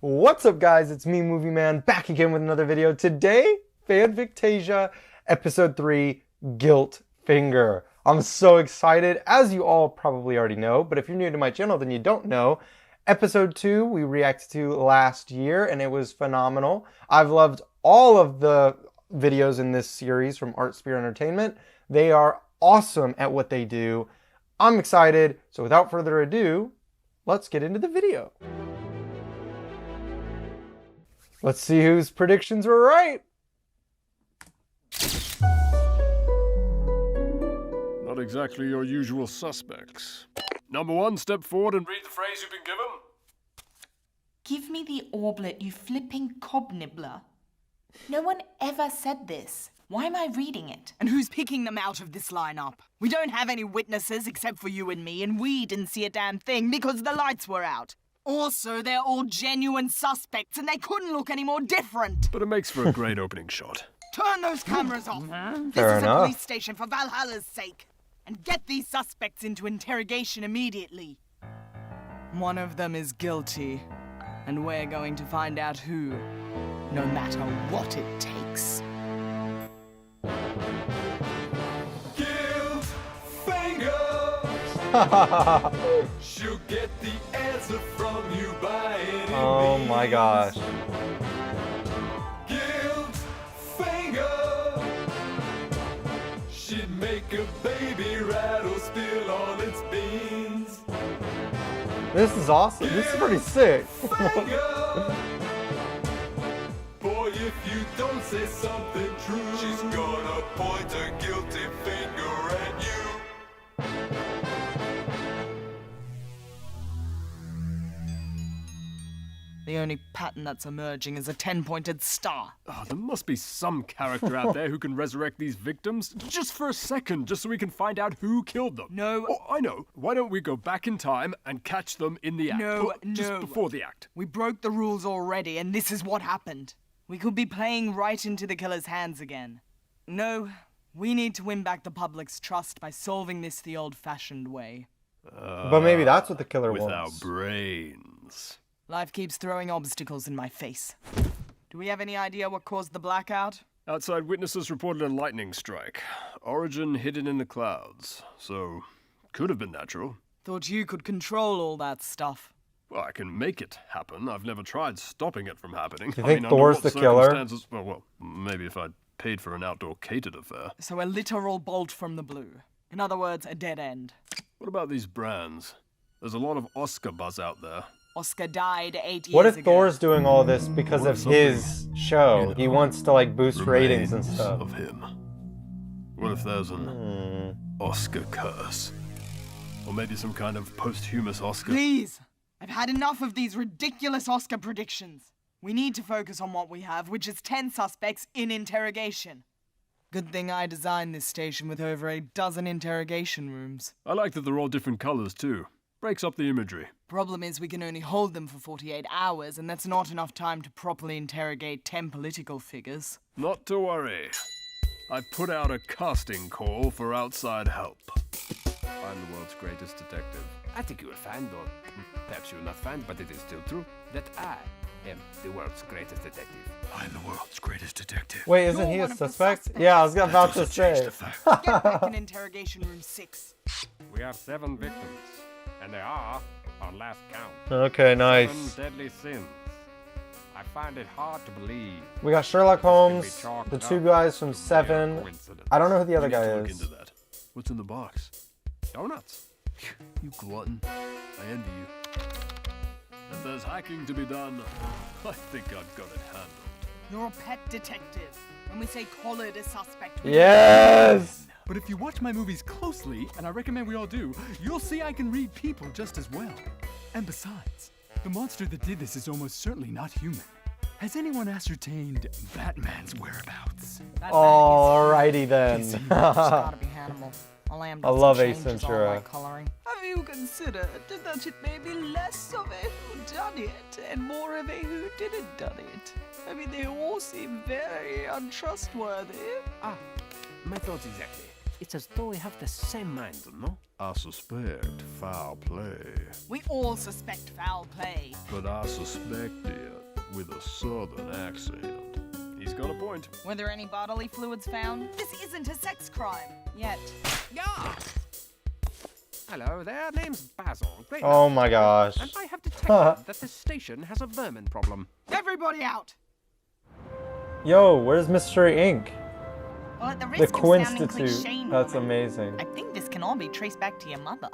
What's up, guys? It's me, Movie Man, back again with another video. Today, Fanfictasia, Episode 3, Guilt Finger. I'm so excited, as you all probably already know, but if you're new to my channel, then you don't know. Episode 2, we reacted to last year, and it was phenomenal. I've loved all of the videos in this series from ArtSpear Entertainment. They are awesome at what they do. I'm excited, so without further ado, let's get into the video. Let's see whose predictions were right. Not exactly your usual suspects. Number one, step forward and read the phrase you've been given. Give me the orblet, you flipping cobnibbler. No one ever said this. Why am I reading it? And who's picking them out of this lineup? We don't have any witnesses except for you and me, and we didn't see a damn thing because the lights were out. Also, they're all genuine suspects, and they couldn't look any more different. But it makes for a great opening shot. Turn those cameras off. This Fair is enough. a police station for Valhalla's sake. And get these suspects into interrogation immediately. One of them is guilty, and we're going to find out who, no matter what it takes. Guilt Finger. She'll get the answer from you by any Oh means. my gosh. Guilt Finger. She'd make a baby rattle, spill all its beans. This is awesome. This is pretty sick. Finger. Boy, if you don't say something true, she's gonna point a guilty finger at you. The only pattern that's emerging is a 10-pointed star. Oh, there must be some character out there who can resurrect these victims, just for a second, just so we can find out who killed them. No. Oh, I know. Why don't we go back in time and catch them in the act? No, Just no. before the act. We broke the rules already, and this is what happened. We could be playing right into the killer's hands again. No, we need to win back the public's trust by solving this the old-fashioned way. But maybe that's what the killer With our wants. brains. Life keeps throwing obstacles in my face. Do we have any idea what caused the blackout? Outside witnesses reported a lightning strike. Origin hidden in the clouds. So, could have been natural. Thought you could control all that stuff. Well, I can make it happen. I've never tried stopping it from happening. You I think mean, under Thor's what the killer? circumstances- Well, maybe if I'd paid for an outdoor catered affair. So a literal bolt from the blue. In other words, a dead end. What about these brands? There's a lot of Oscar buzz out there. Oscar died 8 years What if ago. Thor's doing all this because What of if something, his show? He wants to like boost ratings and Remains stuff. of him. What if there's an Oscar curse? Or maybe some kind of posthumous Oscar? Please! I've had enough of these ridiculous Oscar predictions. We need to focus on what we have, which is 10 suspects in interrogation. Good thing I designed this station with over a dozen interrogation rooms. I like that they're all different colors too. Breaks up the imagery. Problem is we can only hold them for 48 hours, and that's not enough time to properly interrogate 10 political figures. Not to worry. I put out a casting call for outside help. I'm the world's greatest detective. I think you will find, or perhaps you will not find, but it is still true, that I am the world's greatest detective. I'm the world's greatest detective. Wait, isn't You're he a one of the suspect? suspects. Yeah, I was about to Doesn't change say. the fact. Get back in interrogation room 6. We have 7 victims, and they are, on last count, Okay, nice. 7 deadly sins. I find it hard to believe. We got Sherlock Holmes, This can be chalked the up two guys from to mere Seven. coincidence. I don't know who the other We need guy to look is. into that. What's in the box? Donuts. You glutton. I envy you. If there's hacking to be done, I think I've got it handled. You're a pet detective. When we say collared a suspect, we Yes! But if you watch my movies closely, and I recommend we all do, you'll see I can read people just as well. And besides, the monster that did this is almost certainly not human. Has anyone ascertained Batman's whereabouts? That Alrighty then. It's gotta be Hannibal. I'll I love Ace Ventura. Coloring. Have you considered that it may be less of a whodunit and more of a who didn't done it? I mean, they all seem very untrustworthy. My thoughts exactly. It's as though we have the same mind, no? I suspect foul play, We all suspect foul play. but I suspect it with a southern accent. He's got a point. Were there any bodily fluids found? This isn't a sex crime. Yet. Yeah! Hello there, name's Basil. Great Oh luck. my gosh. And I have detected that this station has a vermin problem. Everybody out! Yo, where's Mystery Inc? Well, at the The risk of sounding Quinstitute. cliche, That's Norman, amazing. I think this can all be traced back to your mother.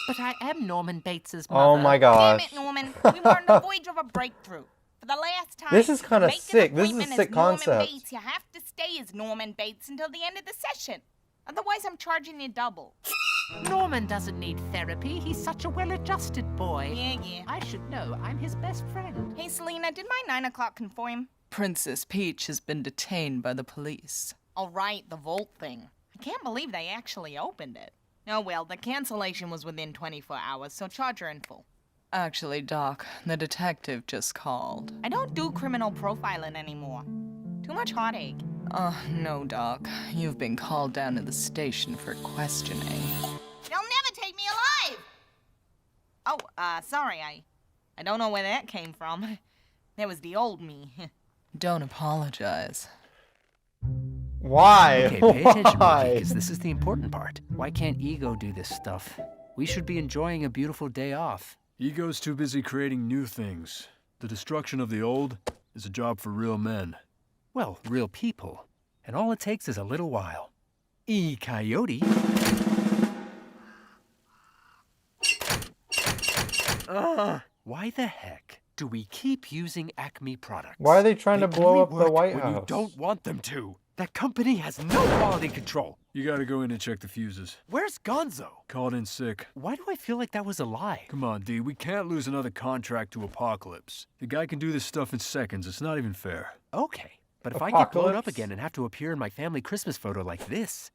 But I am Norman Bates's mother. Oh my Damn gosh. it, Norman. We were on the verge of a breakthrough. For the last time, This is kinda make an sick. This is a appointment sick as Norman concept. Bates. You have to stay as Norman Bates until the end of the session. Otherwise, I'm charging you double. Norman doesn't need therapy. He's such a well-adjusted boy. Yeah. I should know. I'm his best friend. Hey, Selena, did my 9 o'clock conform? Princess Peach has been detained by the police. All right, the Volt thing. I can't believe they actually opened it. Oh well, the cancellation was within 24 hours, so charge her in full. Actually, Doc, the detective just called. I don't do criminal profiling anymore. Too much heartache. No, Doc. You've been called down to the station for questioning. They'll never take me alive! Oh, sorry, I don't know where that came from. That was the old me. Don't apologize. Why? Okay, pay attention, Why? because this is the important part. Why can't Ego do this stuff? We should be enjoying a beautiful day off. Ego's too busy creating new things. The destruction of the old is a job for real men. Well, real people. And all it takes is a little while. Coyote. Why the heck do we keep using Acme products? Why are they trying to They blow only up the work White when House? you don't want them to. That company has no quality control. You gotta go in and check the fuses. Where's Gonzo? Called in sick. Why do I feel like that was a lie? Come on, D, we can't lose another contract to Apocalypse. The guy can do this stuff in seconds. It's not even fair. Okay, but if I get blown up Apocalypse? again and have to appear in my family Christmas photo like this,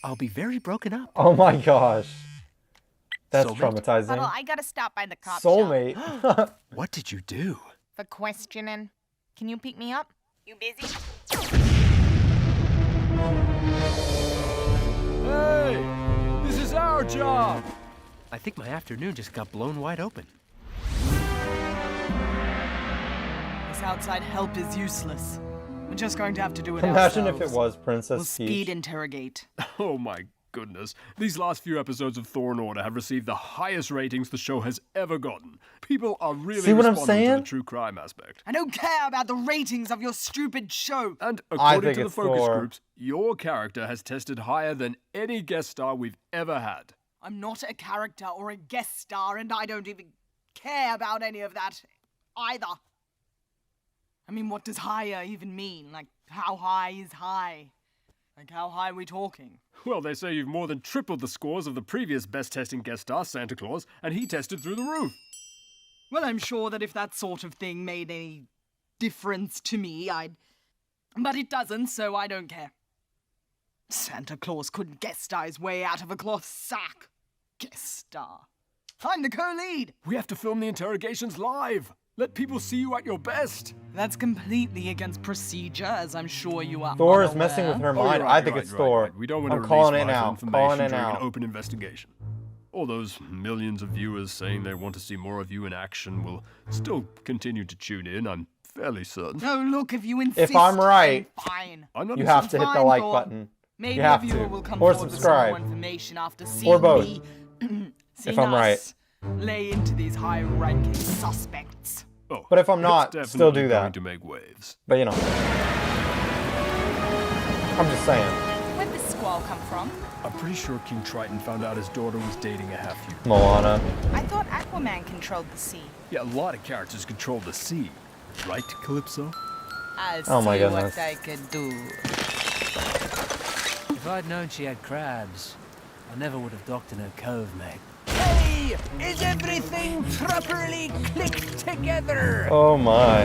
I'll be very broken up. Oh my gosh. That's Soulmate? traumatizing. Well, I gotta stop by the cop shop. Soulmate. What did you do? For questioning. Can you pick me up? You busy? Hey! This is our job! I think my afternoon just got blown wide open. This outside help is useless. We're just going to have to do it Imagine if ourselves. it was Princess We'll speed Peach. interrogate. Oh my goodness. These last few episodes of Thor and Order have received the highest ratings the show has ever gotten. People are really See what I'm responding to saying? the true crime aspect. I don't care about the ratings of your stupid show. And I according think to the it's focus Thor. groups, your character has tested higher than any guest star we've ever had. I'm not a character or a guest star, and I don't even care about any of that either. I mean, what does higher even mean? Like, how high is high? Like, how high are we talking? Well, they say you've more than tripled the scores of the previous best testing guest star, Santa Claus, and he tested through the roof. Well, I'm sure that if that sort of thing made any difference to me, I'd... But it doesn't, so I don't care. Santa Claus couldn't guest star his way out of a cloth sack. Guest star. I'm the co-lead. We have to film the interrogations live. Let people see you at your best. That's completely against procedure, as I'm sure you are. Thor is unaware. messing with her Oh, mind. you're I right, think you're it's right, Thor. right. We don't want to I'm release calling it vital now. information Calling it during now. an open investigation. All those millions of viewers saying they want to see more of you in action will still continue to tune in, I'm fairly certain. No, look, if you insist, If I'm right, then fine. I'm not You have to hit the Fine, like Thor. button. Maybe You have a viewer to. will come Or forward with subscribe. some more information after seeing Or both. me, If I'm right. us lay into these high-ranking suspects. Oh, But if I'm it's not, definitely still do that. going to make waves. But you know. I'm just saying. Where'd this squall come from? I'm pretty sure King Triton found out his daughter was dating a half-human. Moana. I thought Aquaman controlled the sea. Yeah, a lot of characters control the sea. Right, Calypso? I'll Oh my see goodness. what I can do. If I'd known she had crabs, I never would have docked in her cove, mate. Hey, is everything properly clicked together? Oh my.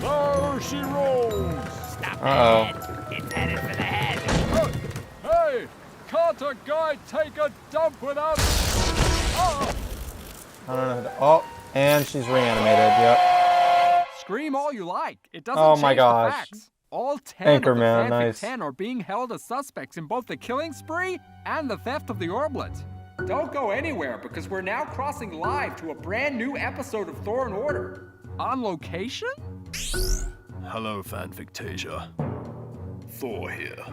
There she rolls! Stop Uh-oh. that. It's headed for the head. Hey! Can't a guy take a dump without... Oh! I don't know. Who to... Oh, and she's reanimated. Yep. Scream all you like. It doesn't Oh change my the gosh. facts. All 10 Anchorman, of the Fanfic nice. 10 are being held as suspects in both the killing spree and the theft of the orblet. Don't go anywhere because we're now crossing live to a brand new episode of Thor in Order. On location? Hello, Fanfictasia. Thor here.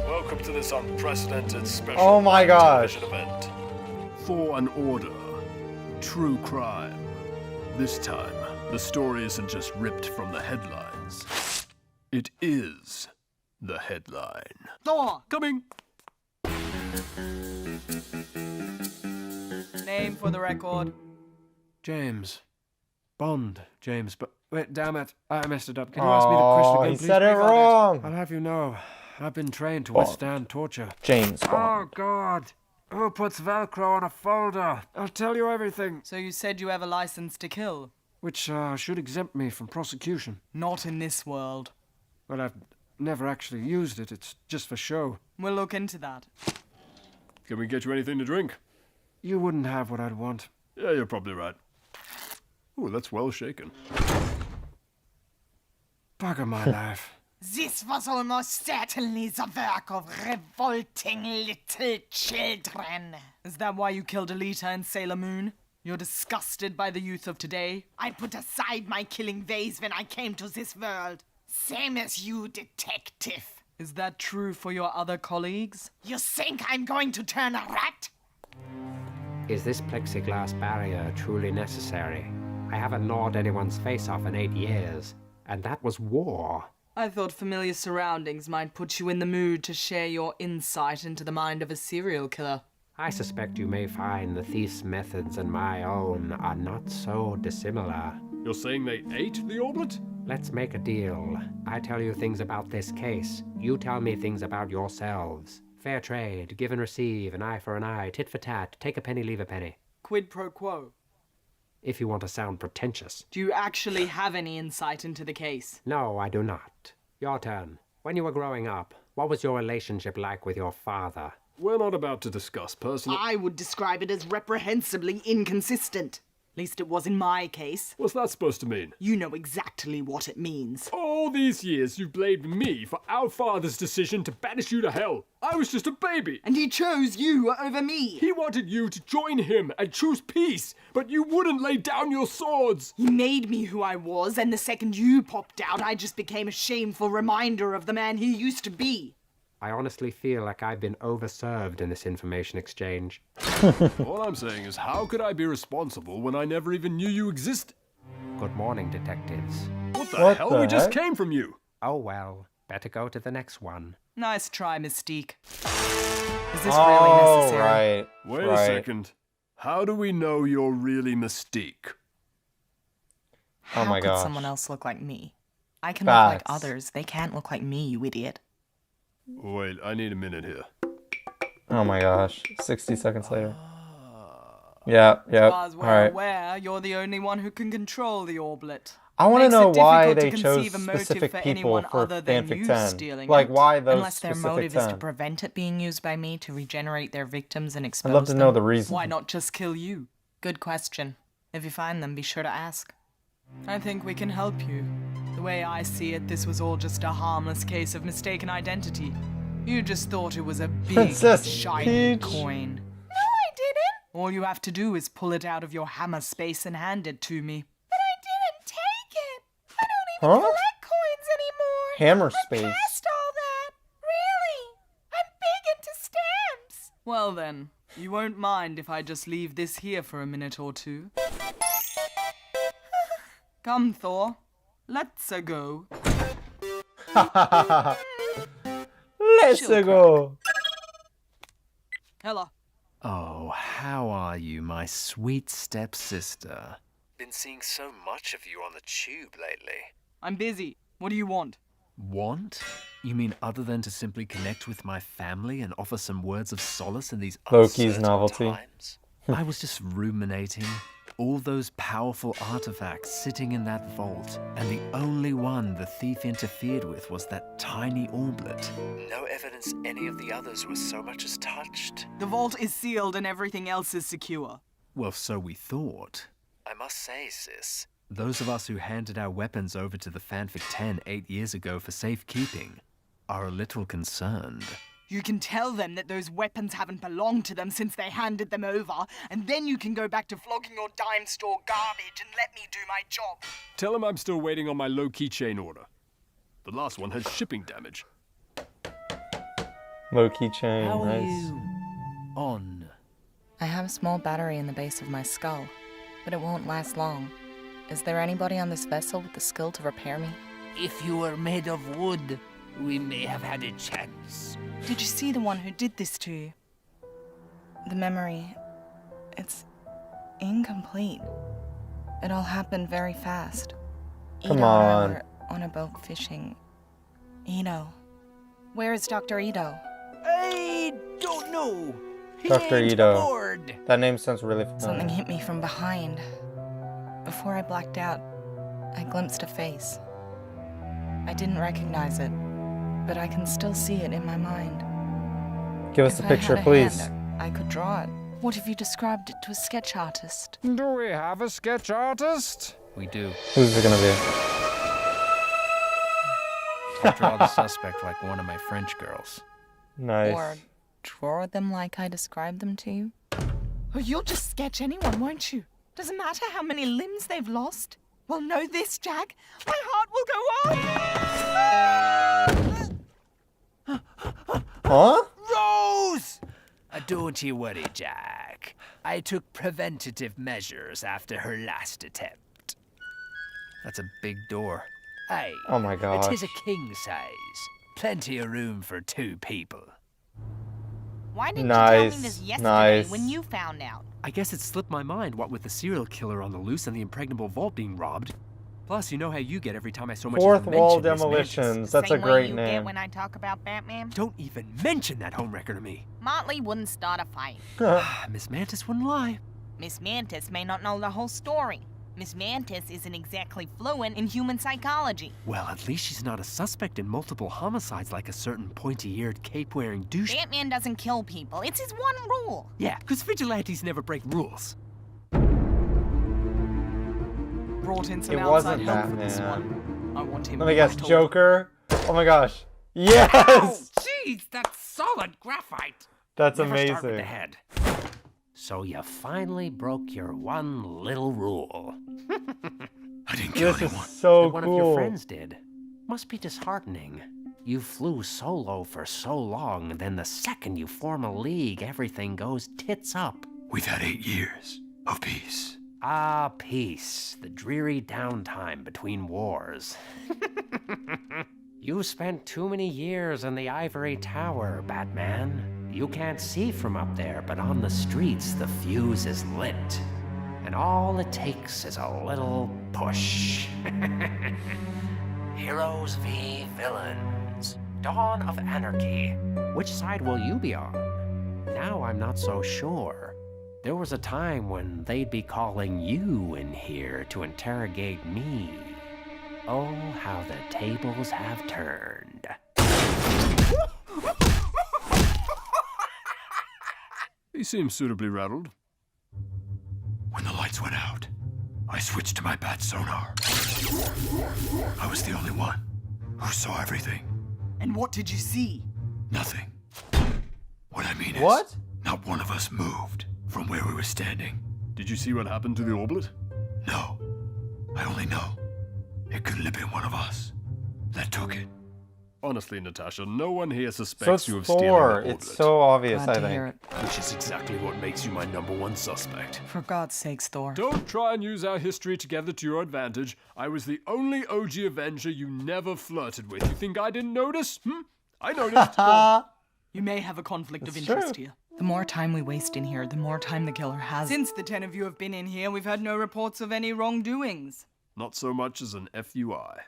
Welcome to this unprecedented special Oh my gosh. television event. Thor in Order. True crime. This time, the story isn't just ripped from the headlines. It is the headline. Thor! Coming! Name for the record. James. Bond, James. But wait, damn it. I messed it up. Can you ask me the question Oh, again, he please? said it wrong. I'll have you know, I've been trained to Bond. withstand torture. James Bond. Oh, God. Who puts Velcro on a folder? I'll tell you everything. So you said you have a license to kill? Which should exempt me from prosecution. Not in this world. Well, I've never actually used it. It's just for show. We'll look into that. Can we get you anything to drink? You wouldn't have what I'd want. Yeah, you're probably right. Ooh, that's well shaken. Bugger my life. This was almost certainly the work of revolting little children. Is that why you killed Alita and Sailor Moon? You're disgusted by the youth of today? I put aside my killing ways when I came to this world. Same as you, detective. Is that true for your other colleagues? You think I'm going to turn a rat? Is this plexiglass barrier truly necessary? I haven't gnawed anyone's face off in 8 years, and that was war. I thought familiar surroundings might put you in the mood to share your insight into the mind of a serial killer. I suspect you may find the thief's methods and my own are not so dissimilar. You're saying they ate the orblet? Let's make a deal. I tell you things about this case. You tell me things about yourselves. Fair trade, give and receive, an eye for an eye, tit for tat, take a penny, leave a penny. Quid pro quo. If you want to sound pretentious. Do you actually have any insight into the case? No, I do not. Your turn. When you were growing up, what was your relationship like with your father? We're not about to discuss personal... I would describe it as reprehensibly inconsistent. At least it was in my case. What's that supposed to mean? You know exactly what it means. All these years you've blamed me for our father's decision to banish you to hell. I was just a baby. And he chose you over me. He wanted you to join him and choose peace, but you wouldn't lay down your swords. He made me who I was, and the second you popped out, I just became a shameful reminder of the man he used to be. I honestly feel like I've been overserved in this information exchange. All I'm saying is, how could I be responsible when I never even knew you existed? Good morning, detectives. What the What hell? the We just heck? came from you. Oh well, better go to the next one. Nice try, Mystique. Is this really necessary? Right. Wait a right. second. How do we know you're really Mystique? How my could gosh. someone else look like me? I can look like Facts. others. They can't look like me, you idiot. Wait, I need a minute here. Oh my gosh. 60 seconds later. Yeah, As yep. far as we're Alright. aware, you're the only one who can control the orblet. I want to Makes know it why difficult they to chose conceive a motive specific for people anyone for other than Fanfic you 10. stealing Like, it. why those Unless their specific motive 10? is to prevent it being used by me to regenerate their victims and expose I'd love to them. know the reason. Why not just kill you? Good question. If you find them, be sure to ask. I think we can help you. The way I see it, this was all just a harmless case of mistaken identity. You just thought it was a big, Princess shiny Peach. coin. No, I didn't. All you have to do is pull it out of your hammer space and hand it to me. But I didn't take it. I don't Huh? coins anymore. Hammer space. all that. Really. I'm big into stamps. Well then, you won't mind if I just leave this here for a minute or two. Come, Thor. Let's go. Let's go. Hella. Oh, how are you, my sweet stepsister? Been seeing so much of you on the tube lately. I'm busy. What do you want? Want? You mean other than to simply connect with my family and offer some words of solace in these Loki's uncertain novelty. times? I was just ruminating. All those powerful artifacts sitting in that vault, and the only one the thief interfered with was that tiny orblet. No evidence any of the others was so much as touched. The vault is sealed and everything else is secure. Well, so we thought. I must say, sis, Those of us who handed our weapons over to the Fanfic 10 8 years ago for safekeeping are a little concerned. You can tell them that those weapons haven't belonged to them since they handed them over, and then you can go back to flogging your dime store garbage and let me do my job. Tell him I'm still waiting on my low-key chain order. The last one had shipping damage. Low-key chain, How are nice. you on? I have a small battery in the base of my skull, but it won't last long. Is there anybody on this vessel with the skill to repair me? If you were made of wood, we may have had a chance. Did you see the one who did this to you? The memory, it's incomplete. It all happened very fast. Come Ito on. and I were on a boat fishing. Ito. Where is Dr. Ito? I don't know. He Dr. ain't Ito. aboard. That name sounds really Something familiar. hit me from behind. Before I blacked out, I glimpsed a face. I didn't recognize it, but I can still see it in my mind. Give us If a picture, I had a please. hand, I could draw it. What if you described it to a sketch artist? Do we have a sketch artist? We do. Who's it gonna be? Draw the suspect like one of my French girls. Nice. Or draw them like I described them to you? Oh, you'll just sketch anyone, won't you? Doesn't matter how many limbs they've lost. Well, know this, Jack. My heart will go on. Huh? Rose! Don't you worry, Jack. I took preventative measures after her last attempt. That's a big door. Aye. Oh my god. It is a king size. Plenty of room for 2 people. Why didn't Nice, you tell me this yesterday nice. when you found out? I guess it slipped my mind, what with the serial killer on the loose and the impregnable vault being robbed. Plus, you know how you get every time I so much as Fourth Wall mention Miss Mantis. Demolitions. That's a Same way great you name. get when I talk about Batman? Don't even mention that homewrecker to me. Motley wouldn't start a fight. Miss Mantis wouldn't lie. Miss Mantis may not know the whole story. Miss Mantis isn't exactly fluent in human psychology. Well, at least she's not a suspect in multiple homicides like a certain pointy-eared, cape-wearing douche. Batman doesn't kill people. It's his one rule. Yeah, because vigilantes never break rules. Brought in some It outside wasn't help for this Batman. one. I want him Let me guess, rattled. Joker? Oh my gosh. Yes! Jeez, that's solid graphite. That's Never start with the amazing. head. So you finally broke your one little rule. I didn't kill This is anyone. so One of your cool. friends did. Must be disheartening. You flew solo for so long, and then the second you form a league, everything goes tits up. We've had 8 years of peace. Ah, peace. The dreary downtime between wars. You spent too many years in the ivory tower, Batman. You can't see from up there, but on the streets the fuse is lit. And all it takes is a little push. Heroes v. villains. Dawn of Anarchy. Which side will you be on? Now I'm not so sure. There was a time when they'd be calling you in here to interrogate me. Oh, how the tables have turned. He seems suitably rattled. When the lights went out, I switched to my bat sonar. I was the only one who saw everything. And what did you see? Nothing. What I mean is, What? not one of us moved from where we were standing. Did you see what happened to the orblet? No. I only know it couldn't have been one of us that took it. Honestly, Natasha, no one here So suspects it's you of stealing Thor. the orblet. It's so obvious, Glad I to hear think. it. Which is exactly what makes you my #1 suspect. For God's sakes, Thor. Don't try and use our history together to your advantage. I was the only OG Avenger you never flirted with. You think I didn't notice? I noticed. You may have a conflict of It's interest true. here. The more time we waste in here, the more time the killer has. Since the 10 of you have been in here, we've had no reports of any wrongdoings. Not so much as an FUI.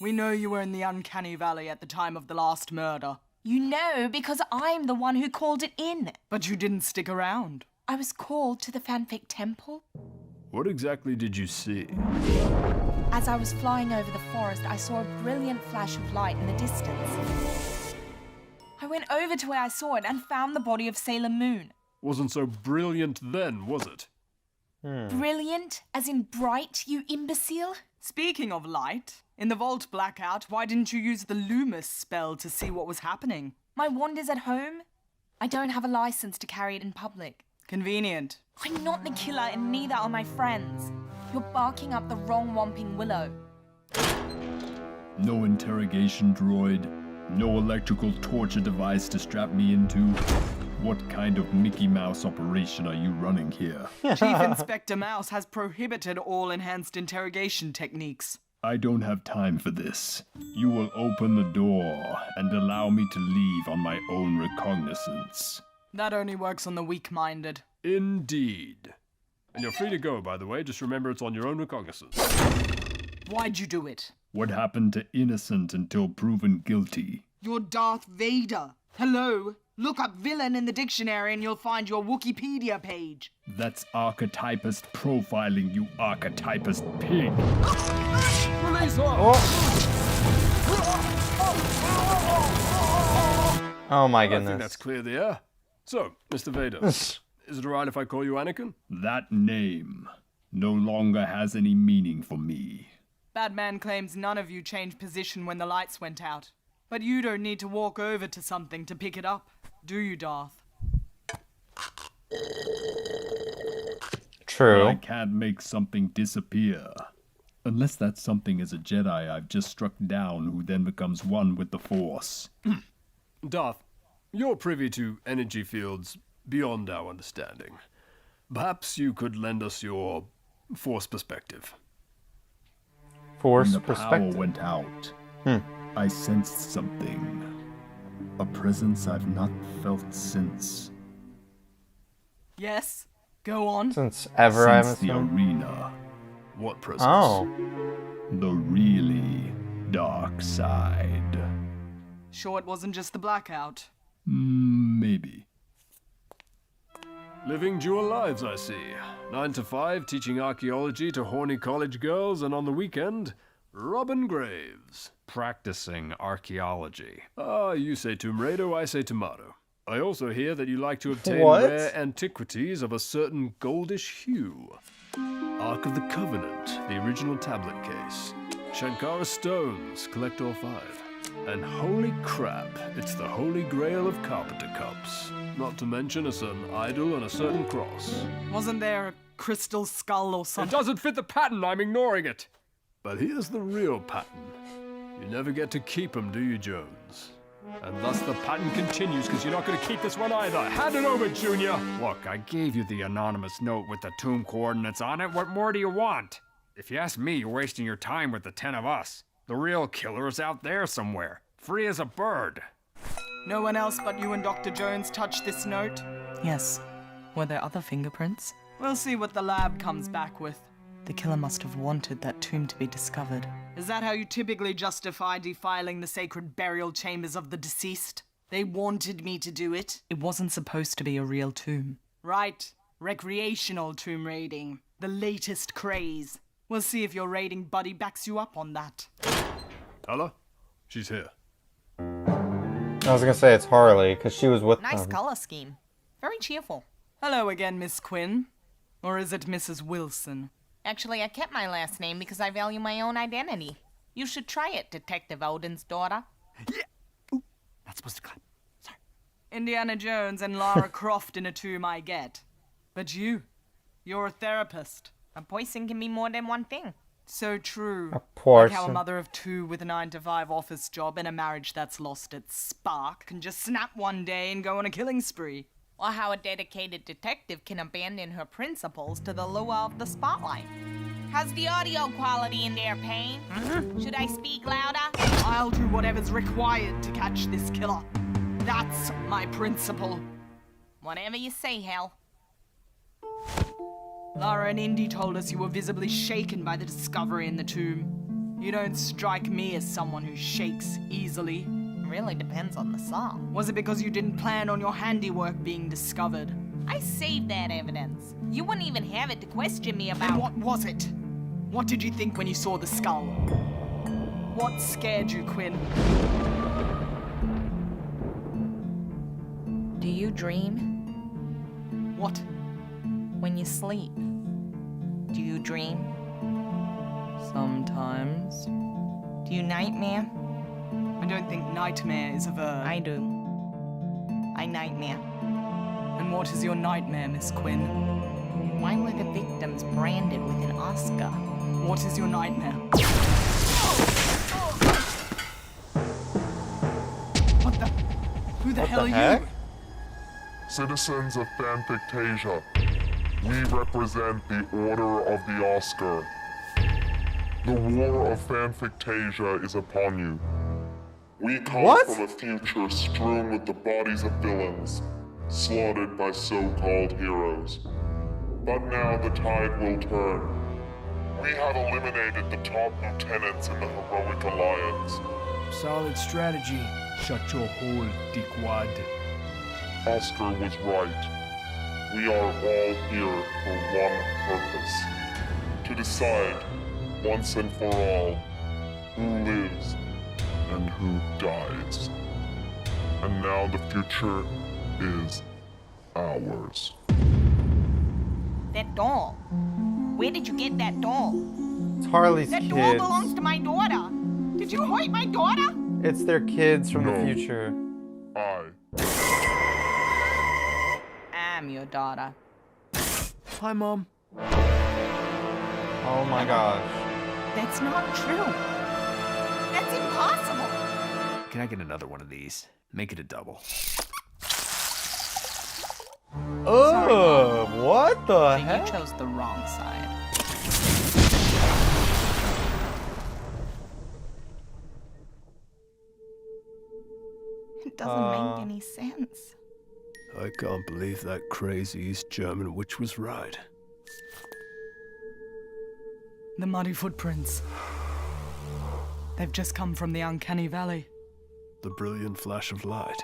We know you were in the Uncanny Valley at the time of the last murder. You know, because I'm the one who called it in. But you didn't stick around. I was called to the Fanfic Temple. What exactly did you see? As I was flying over the forest, I saw a brilliant flash of light in the distance. I went over to where I saw it and found the body of Sailor Moon. Wasn't so brilliant then, was it? Brilliant, as in bright, you imbecile? Speaking of light, in the vault blackout, why didn't you use the Loomis spell to see what was happening? My wand is at home. I don't have a license to carry it in public. Convenient. I'm not the killer and neither are my friends. You're barking up the wrong Whomping Willow. No interrogation droid. No electrical torture device to strap me into. What kind of Mickey Mouse operation are you running here? Chief Inspector Mouse has prohibited all enhanced interrogation techniques. I don't have time for this. You will open the door and allow me to leave on my own recognizance. That only works on the weak-minded. Indeed. And you're free to go, by the way. Just remember it's on your own recognizance. Why'd you do it? What happened to innocent until proven guilty? You're Darth Vader. Hello? Look up villain in the dictionary and you'll find your Wikipedia page. That's archetypist profiling, you archetypist pig. Release her! Oh my I goodness. think that's clear there. So, Mr. Vader, is it alright if I call you Anakin? That name no longer has any meaning for me. Batman claims none of you changed position when the lights went out. But you don't need to walk over to something to pick it up, do you, Darth? True. I can't make something disappear. Unless that something is a Jedi I've just struck down who then becomes one with the Force. Darth, you're privy to energy fields beyond our understanding. Perhaps you could lend us your Force perspective. Force When the perspective. power went out, I sensed something. A presence I've not felt since. Yes? Go on. Since ever, I'm Since the assuming. arena. What presence? Oh. The really dark side. Sure it wasn't just the blackout. Maybe. Living dual lives, I see. 9 to 5, teaching archaeology to horny college girls, and on the weekend, robbing graves. Practicing archaeology. Ah, you say Tomb Raider, I say tomato. I also hear that you like to obtain What? rare antiquities of a certain goldish hue. Ark of the Covenant, the original tablet case. Shankara stones, collect all 5. And holy crap, it's the holy grail of carpenter cups. Not to mention a certain idol and a certain cross. Wasn't there a crystal skull or It something? doesn't fit the pattern, I'm ignoring it. But here's the real pattern. You never get to keep 'em, do you, Jones? And thus the pattern continues, because you're not going to keep this one either. Hand it over, Junior! Look, I gave you the anonymous note with the tomb coordinates on it. What more do you want? If you ask me, you're wasting your time with the 10 of us. The real killer is out there somewhere, free as a bird. No one else but you and Dr. Jones touched this note? Yes. Were there other fingerprints? We'll see what the lab comes back with. The killer must have wanted that tomb to be discovered. Is that how you typically justify defiling the sacred burial chambers of the deceased? They wanted me to do it? It wasn't supposed to be a real tomb. Right. Recreational tomb raiding. The latest craze. We'll see if your raiding buddy backs you up on that. Hello? She's here. I was gonna say it's Harley, because she was with Nice them. color scheme. Very cheerful. Hello again, Miss Quinn. Or is it Mrs. Wilson? Actually, I kept my last name because I value my own identity. You should try it, Detective Odin's daughter. Not supposed to clap. Sorry. Indiana Jones and Lara Croft in a tomb I get. But you're a therapist. A person can be more than one thing. So true. A person. Like how a mother of 2 with a 9-to-5 office job and a marriage that's lost its spark can just snap one day and go on a killing spree. Or how a dedicated detective can abandon her principles to the lure of the spotlight. How's the audio quality in there, Payne? Should I speak louder? I'll do whatever's required to catch this killer. That's my principle. Whatever you say, Hal. Lara and Indy told us you were visibly shaken by the discovery in the tomb. You don't strike me as someone who shakes easily. Really depends on the song. Was it because you didn't plan on your handiwork being discovered? I saved that evidence. You wouldn't even have it to question me about. And what was it? What did you think when you saw the skull? What scared you, Quinn? Do you dream What? when you sleep? Do you dream? Sometimes. Do you nightmare? I don't think nightmare is a verb. I do. I nightmare. And what is your nightmare, Miss Quinn? Why were the victims branded with an Oscar? What is your nightmare? What the? Who the hell are heck? you? Citizens of Fanfictasia, we represent the Order of the Oscar. The war of Fanfictasia is upon you. We come from a future strewn with the bodies of villains, slaughtered by so-called heroes. But now the tide will turn. We have eliminated the top lieutenants in the heroic alliance. Solid strategy. Shut your hole, dickwad. Oscar was right. We are all here for one purpose. To decide, once and for all, who lives and who dies. And now the future is ours. That doll. Where did you get that doll? It's Harley's That kids. doll belongs to my daughter. Did you hurt my daughter? It's their kids from the future. I'm your daughter. Hi, Mom. Oh my gosh. That's not true. That's impossible. Can I get another one of these? Make it a double. Oh, what the But heck? you chose the wrong side. It doesn't make any sense. I can't believe that crazy East German witch was right. The muddy footprints. They've just come from the uncanny valley. The brilliant flash of light.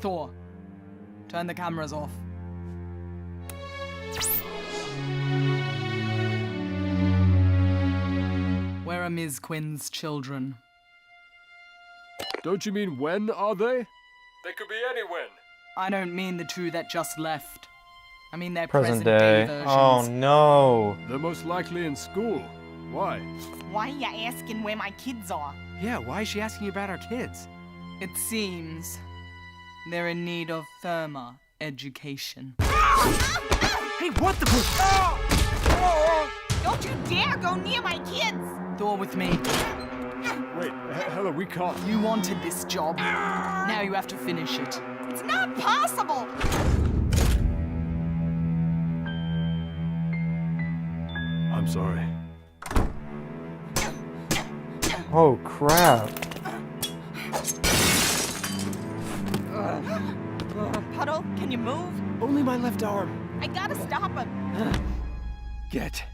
Thor, turn the cameras off. Where are Ms. Quinn's children? Don't you mean when are they? They could be any when. I don't mean the two that just left. I mean their Present present-day day. versions. Oh no. They're most likely in school. Why? Why are you asking where my kids are? Yeah, why is she asking you about our kids? It seems they're in need of firmer education. Hey, what the? Don't you dare go near my kids! Thor with me. Wait, Hella, we can't. You wanted this job. Now you have to finish it. It's not possible! I'm sorry. Oh crap. Puddle, can you move? Only my left arm. I gotta stop him. Get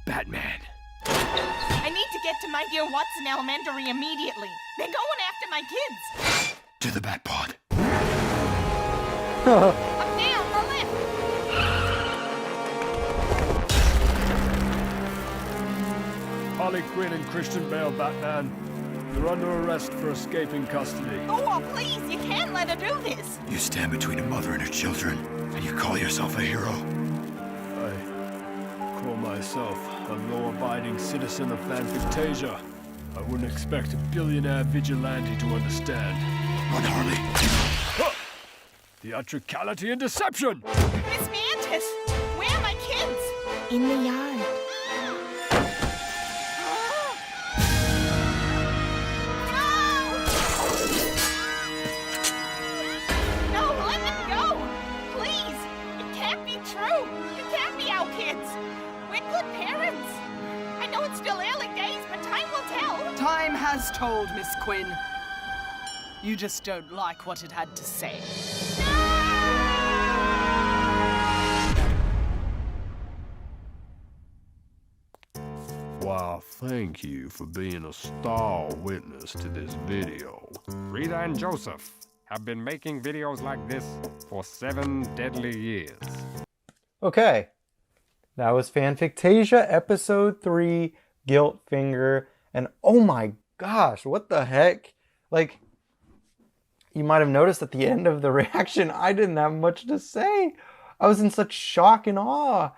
Batman. I need to get to my dear Watson Elementary immediately. They're going after my kids. To the Bat Pod. Up there on the left. Harley Quinn and Christian Bale, Batman. You're under arrest for escaping custody. Oh, please, you can't let her do this. You stand between a mother and her children, and you call yourself a hero. I call myself a law-abiding citizen of Fanfictasia. I wouldn't expect a billionaire vigilante to understand. Run, Harley. Theatricality and deception! Miss Mantis, where are my kids? In the yard. No, let them go. Please. It can't be true. You can't be our kids. We're good parents. I know it's still early days, but time will tell. Time has told, Miss Quinn. You just don't like what it had to say. Wow, thank you for being a star witness to this video. Rita and Joseph have been making videos like this for 7 deadly years. Okay. That was Fanfictasia episode 3, Guilt Finger. And oh my gosh, what the heck? Like, you might have noticed at the end of the reaction, I didn't have much to say. I was in such shock and awe.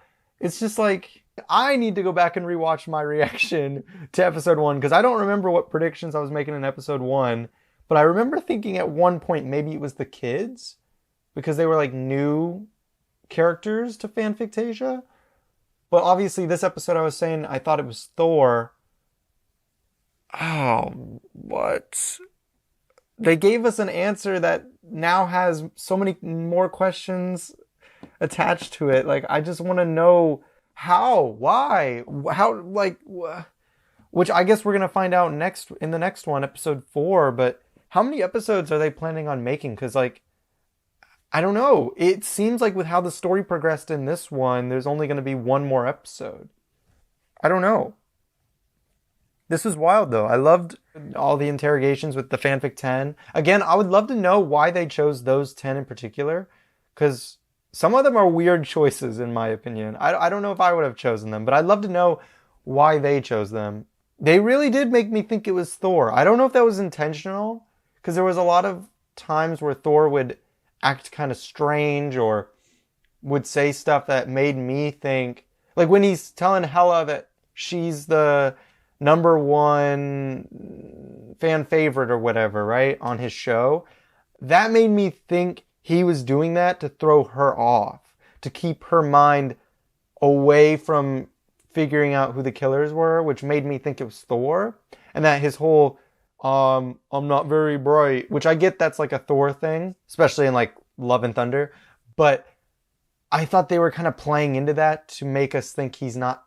It's just like, I need to go back and rewatch my reaction to episode 1 because I don't remember what predictions I was making in episode 1, but I remember thinking at one point maybe it was the kids because they were like new characters to Fanfictasia. But obviously this episode I was saying I thought it was Thor. Oh, what? They gave us an answer that now has so many more questions attached to it. Like, I just want to know how, why, how, like, which I guess we're going to find out in the next one, episode 4, but how many episodes are they planning on making? Because, like, I don't know. It seems like with how the story progressed in this one, there's only going to be one more episode. I don't know. This was wild, though. I loved all the interrogations with the fanfic 10. Again, I would love to know why they chose those 10 in particular, because some of them are weird choices, in my opinion. I don't know if I would have chosen them, but I'd love to know why they chose them. They really did make me think it was Thor. I don't know if that was intentional, because there was a lot of times where Thor would act kind of strange or would say stuff that made me think, like when he's telling Hela that she's the #1 fan favorite or whatever, right, on his show, that made me think he was doing that to throw her off, to keep her mind away from figuring out who the killers were, which made me think it was Thor. And that his whole, I'm not very bright, which I get that's like a Thor thing, especially in like Love and Thunder. But I thought they were kind of playing into that to make us think he's not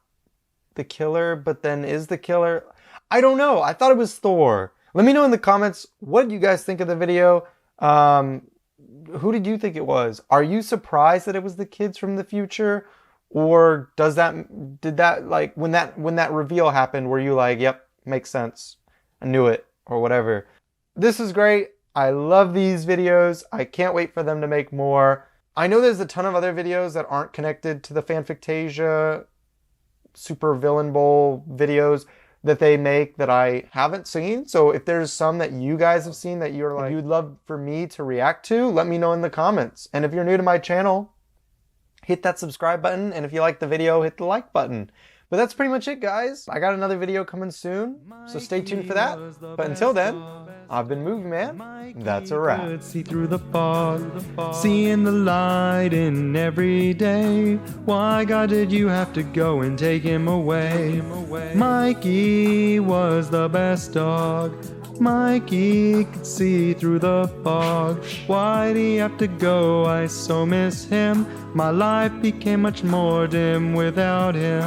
the killer, but then is the killer. I don't know. I thought it was Thor. Let me know in the comments, what do you guys think of the video? Who did you think it was? Are you surprised that it was the kids from the future? Or did that, like, when that reveal happened, were you like, yep, makes sense, I knew it, or whatever? This is great. I love these videos. I can't wait for them to make more. I know there's a ton of other videos that aren't connected to the Fanfictasia Super Villain Bowl videos that they make that I haven't seen. So if there's some that you guys have seen that you're like, you'd love for me to react to, let me know in the comments. And if you're new to my channel, hit that subscribe button. And if you like the video, hit the like button. But that's pretty much it, guys. I got another video coming soon, so stay tuned for that. But until then, I've been Movie Man. That's a wrap. See through the fog, seeing the light in every day. Why, God, did you have to go and take him away? Mikey was the best dog. Mikey could see through the fog. Why'd he have to go? I so miss him. My life became much more dim without him.